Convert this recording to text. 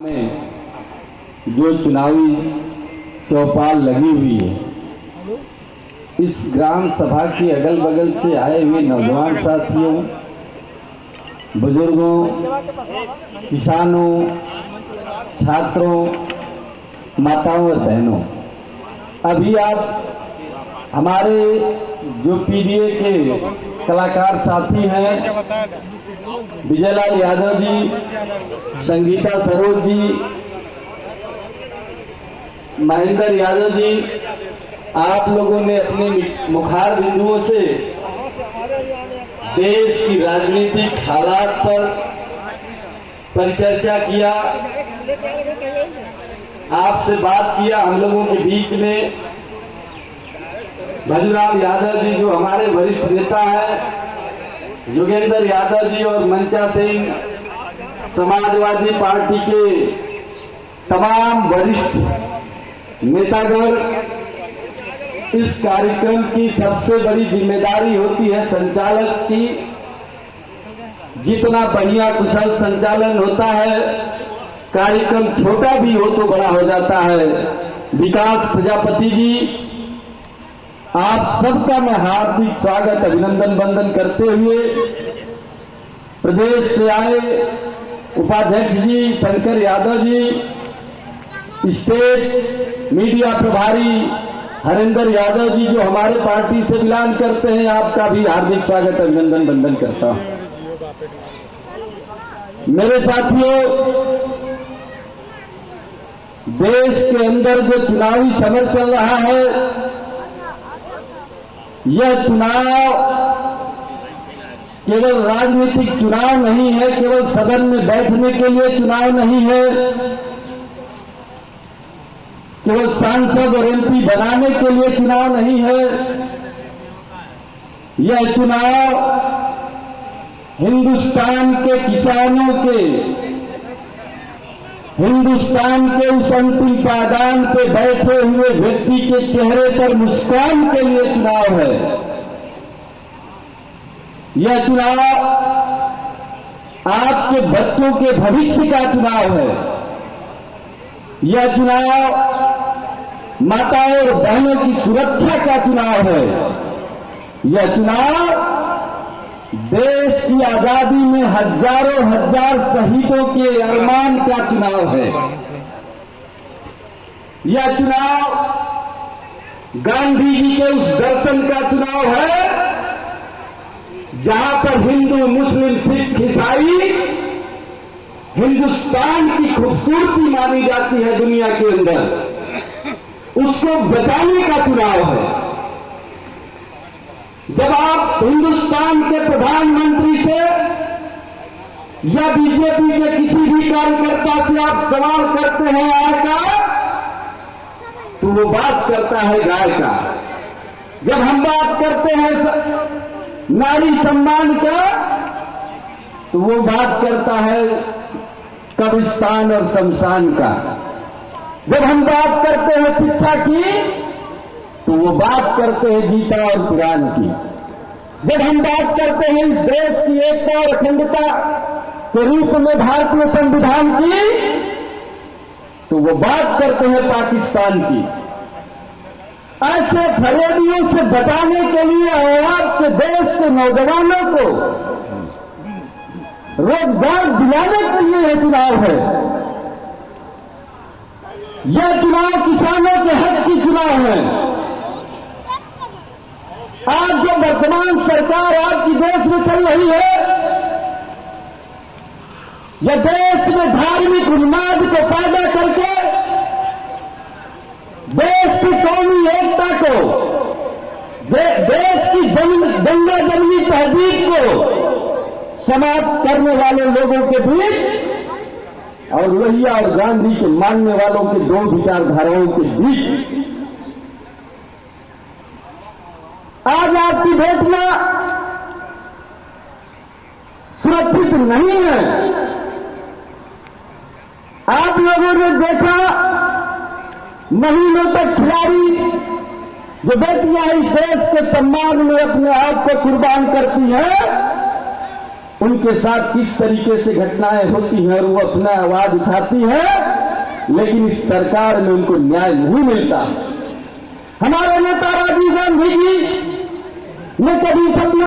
में जो चुनावी चौपाल लगी हुई है, इस ग्राम सभा के अगल बगल से आए हुए नौजवान साथियों, बुजुर्गों, किसानों, छात्रों, माताओं और बहनों, अभी आप हमारे जो पीडीए के कलाकार साथी हैं, विजयलाल यादव जी, संगीता सरोज जी, महेंद्र यादव जी, आप लोगों ने अपने मुखार बिंदुओं से देश की राजनीतिक हालात पर परिचर्चा किया, आपसे बात किया। हम लोगों के बीच में भजूराम यादव जी जो हमारे वरिष्ठ नेता हैं, योगेंद्र यादव जी और मंचा सिंह, समाजवादी पार्टी के तमाम वरिष्ठ नेतागण, इस कार्यक्रम की सबसे बड़ी जिम्मेदारी होती है संचालक की। जितना बढ़िया कुशल संचालन होता है, कार्यक्रम छोटा भी हो तो बड़ा हो जाता है। विकास प्रजापति जी, आप सबका मैं हार्दिक स्वागत अभिनंदन वंदन करते हुए, प्रदेश से आए उपाध्यक्ष जी शंकर यादव जी, स्टेट मीडिया प्रभारी हरेंद्र यादव जी जो हमारे पार्टी से बिलोंग करते हैं, आपका भी हार्दिक स्वागत अभिनंदन वंदन करता हूं। मेरे साथियों, देश के अंदर जो चुनावी समर चल रहा है, यह चुनाव केवल राजनीतिक चुनाव नहीं है, केवल सदन में बैठने के लिए चुनाव नहीं है, केवल सांसद और एमपी बनाने के लिए चुनाव नहीं है। यह चुनाव हिंदुस्तान के किसानों के, हिंदुस्तान के उस अंतिम पायदान पे बैठे हुए व्यक्ति के चेहरे पर मुस्कान के लिए चुनाव है। यह चुनाव आपके बच्चों के भविष्य का चुनाव है। यह चुनाव माताओं और बहनों की सुरक्षा का चुनाव है। यह चुनाव देश की आजादी में हजारों हजार शहीदों के अरमान का चुनाव है। यह चुनाव गांधी जी के उस दर्शन का चुनाव है जहां पर हिंदू, मुस्लिम, सिख, ईसाई हिंदुस्तान की खूबसूरती मानी जाती है दुनिया के अंदर, उसको बचाने का चुनाव है। जब आप हिंदुस्तान के प्रधानमंत्री से या बीजेपी के किसी भी कार्यकर्ता से आप सवाल करते हैं आय का, तो वो बात करता है गाय का। जब हम बात करते हैं नारी सम्मान का, तो वो बात करता है कब्रिस्तान और शमशान का। जब हम बात करते हैं शिक्षा की, तो वो बात करते हैं गीता और कुरान की। जब हम बात करते हैं इस देश की एकता और अखंडता के रूप में भारतीय संविधान की, तो वो बात करते हैं पाकिस्तान की। ऐसे फरेबियों से बचाने के लिए और आपके देश के नौजवानों को रोजगार दिलाने के लिए यह चुनाव है। यह चुनाव किसानों के हक की चुनाव है। आज जो वर्तमान सरकार आपकी देश में चल रही है, यह देश में धार्मिक उन्माद को पैदा करके देश की कौमी एकता को, देश की गंगा जमनी तहजीब को समाप्त करने वाले लोगों के बीच और लोहिया और गांधी के मानने वालों के दो विचारधाराओं के बीच आज आपकी भेजना सुरक्षित नहीं है। आप लोगों ने देखा महीनों तक खिलाड़ी जो बेटियां इस देश के सम्मान में अपने आप को कुर्बान करती हैं, उनके साथ किस तरीके से घटनाएं होती हैं और वो अपना आवाज उठाती है, लेकिन इस सरकार में उनको न्याय नहीं मिलता। हमारे नेता राजीव गांधी जी ने कभी सपना